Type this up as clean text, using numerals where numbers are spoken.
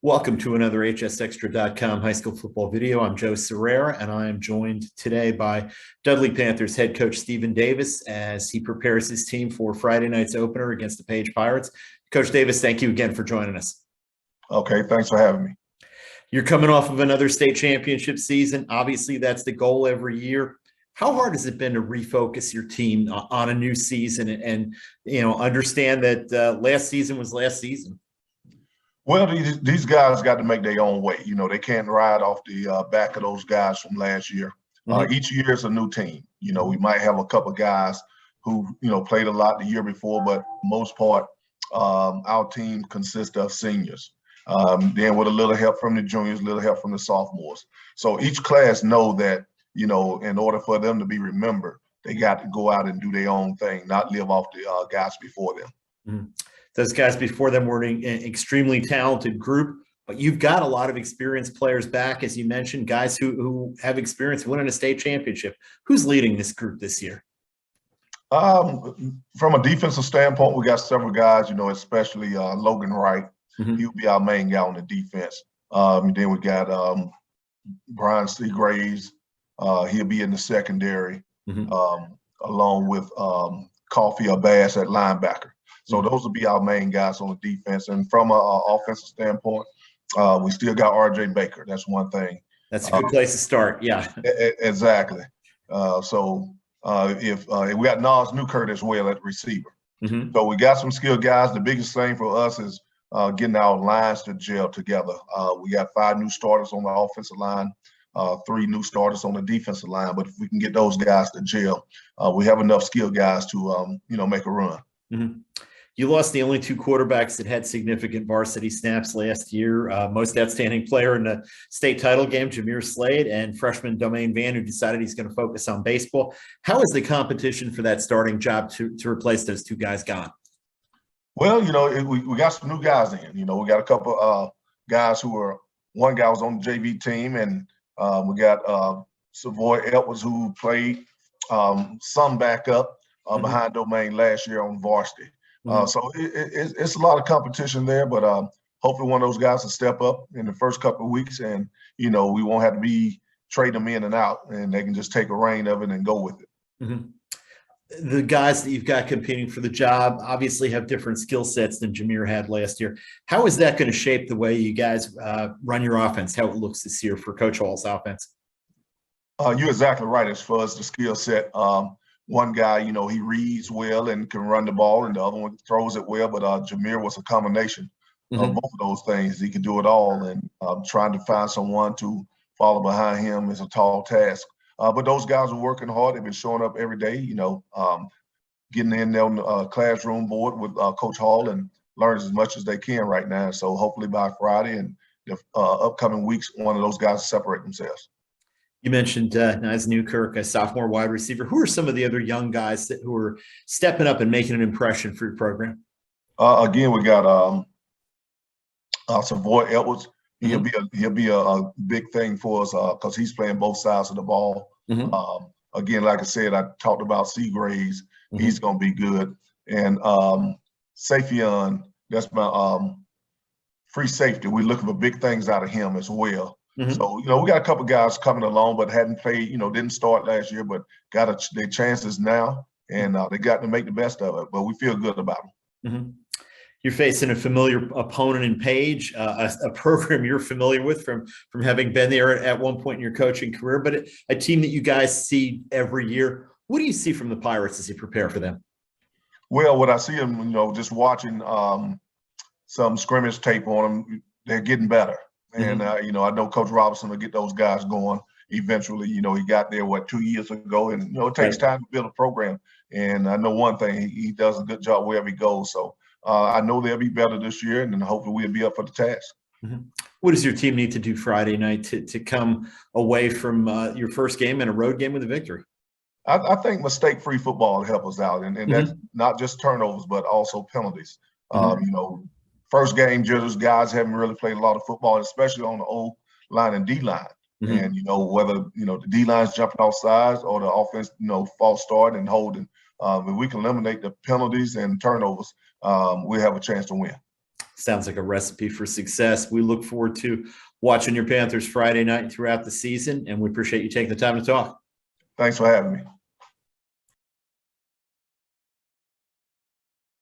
Welcome to another hsextra.com high school football video. I'm Joe Serrera, and I am joined today by Dudley Panthers head coach Stephen Davis as he prepares his team for Friday night's opener against the Page Pirates. Coach Davis, thank you again for joining us. Okay, thanks for having me. You're coming off of another state championship season. Obviously, that's the goal every year. How hard has it been to refocus your team on a new season and understand that last season was last season? Well, these guys got to make their own way. They can't ride off the back of those guys from last year. Each year is a new team. We might have a couple guys who, played a lot the year before, but most part, our team consists of seniors. Then with a little help from the juniors, a little help from the sophomores. So each class know that, in order for them to be remembered, they got to go out and do their own thing, not live off the guys before them. Mm-hmm. Those guys before them were an extremely talented group, but you've got a lot of experienced players back, as you mentioned, guys who have experience winning a state championship. Who's leading this group this year? From a defensive standpoint, we got several guys, especially Logan Wright. He'll be our main guy on the defense. Then we got Brian Seagraves. He'll be in the secondary, along with Coffee or Bass at linebacker. So those will be our main guys on the defense. And from an offensive standpoint, we still got R.J. Baker. That's one thing. That's a good place to start. Yeah. Exactly. If we got Nas Newkirk as well at receiver. So we got some skilled guys. The biggest thing for us is getting our lines to gel together. We got 5 new starters on the offensive line, 3 new starters on the defensive line. But if we can get those guys to gel, we have enough skilled guys to, make a run. You lost the only 2 quarterbacks that had significant varsity snaps last year. Most outstanding player in the state title game, Jameer Slade, and freshman Domain Van, who decided he's going to focus on baseball. How is the competition for that starting job to replace those 2 guys gone? Well, we got some new guys in. We got a couple guys one guy was on the JV team, and we got Savoy Edwards, who played some backup behind Domain last year on varsity. So it's a lot of competition there, but hopefully one of those guys will step up in the first couple of weeks, and we won't have to be trade them in and out, and they can just take a reign of it and go with it. The guys that you've got competing for the job obviously have different skill sets than Jameer had last year. How is that going to shape the way you guys run your offense, how it looks this year for Coach Hall's offense? You're exactly right as far as the skill set. One guy, he reads well and can run the ball, and the other one throws it well. But Jameer was a combination of both of those things. He could do it all, and trying to find someone to follow behind him is a tall task. But those guys are working hard. They've been showing up every day, getting in there on the classroom board with Coach Hall and learning as much as they can right now. So hopefully by Friday and the upcoming weeks, one of those guys will separate themselves. You mentioned Nas Newkirk, a sophomore wide receiver. Who are some of the other young guys who are stepping up and making an impression for your program? Again, we got Savoy Edwards. He'll be a big thing for us because he's playing both sides of the ball. Again, like I said, I talked about Seagraves. He's going to be good. And Safion, that's my free safety. We're looking for big things out of him as well. So, we got a couple guys coming along, but hadn't played, didn't start last year, but got their chances now, and they got to make the best of it. But we feel good about them. You're facing a familiar opponent in Page, a program you're familiar with from having been there at one point in your coaching career, but a team that you guys see every year. What do you see from the Pirates as you prepare for them? Well, what I see them, just watching some scrimmage tape on them, they're getting better. And, I know Coach Robinson will get those guys going eventually. He got there, 2 years ago, and, it takes time to build a program. And I know one thing, he does a good job wherever he goes. So I know they'll be better this year, and then hopefully we'll be up for the task. What does your team need to do Friday night to come away from your first game and a road game with a victory? I think mistake-free football will help us out, and that's not just turnovers, but also penalties. First game jitters, guys haven't really played a lot of football, especially on the O line and D line. And whether the D line's jumping off sides or the offense, false start and holding. If we can eliminate the penalties and turnovers, we have a chance to win. Sounds like a recipe for success. We look forward to watching your Panthers Friday night and throughout the season, and we appreciate you taking the time to talk. Thanks for having me.